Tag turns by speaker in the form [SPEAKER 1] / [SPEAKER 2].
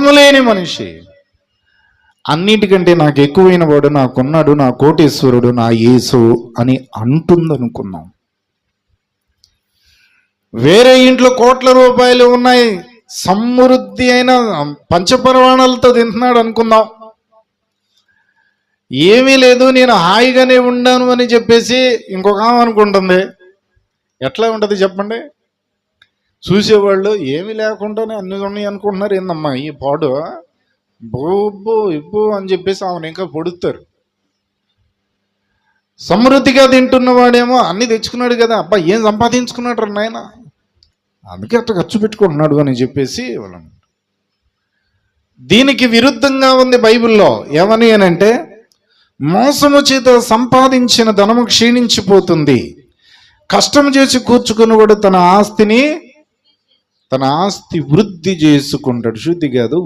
[SPEAKER 1] దుఃఖము లేని మనిషి. అన్నిటికంటే నాకు ఎక్కువైన వాడు నాకున్నాడు, నా కోటేశ్వరుడు, నా యేసు అని అంటుందనుకున్నాం. వేరే ఇంట్లో కోట్ల రూపాయలు ఉన్నాయి, సమృద్ధి అయిన పంచపరమాణాలతో తింటున్నాడు అనుకుందాం. ఏమీ లేదు, నేను హాయిగానే ఉండాను అని చెప్పేసి ఇంకొక ఆమె అనుకుంటుంది. ఎట్లా ఉంటుంది చెప్పండి? చూసేవాళ్ళు ఏమీ లేకుండానే అన్ని ఉన్నాయి అనుకుంటున్నారు. ఏందమ్మా ఈ పాడు, బోబ్బో ఇబ్బో అని చెప్పేసి ఆమెను ఇంకా పొడుస్తారు. సమృద్ధిగా తింటున్నవాడేమో అన్ని తెచ్చుకున్నాడు కదా, అబ్బా ఏం సంపాదించుకున్నాడు రా నాయన, అందుకే అట్లా ఖర్చు పెట్టుకుంటున్నాడు అని చెప్పేసి వాళ్ళని. దీనికి విరుద్ధంగా ఉంది బైబిల్లో. ఏమని అంటే, మోసము చేత సంపాదించిన ధనము క్షీణించిపోతుంది, కష్టం చేసి కూర్చుకున్నవాడు తన ఆస్తి వృద్ధి చేసుకుంటాడు. శుద్ధి కాదు,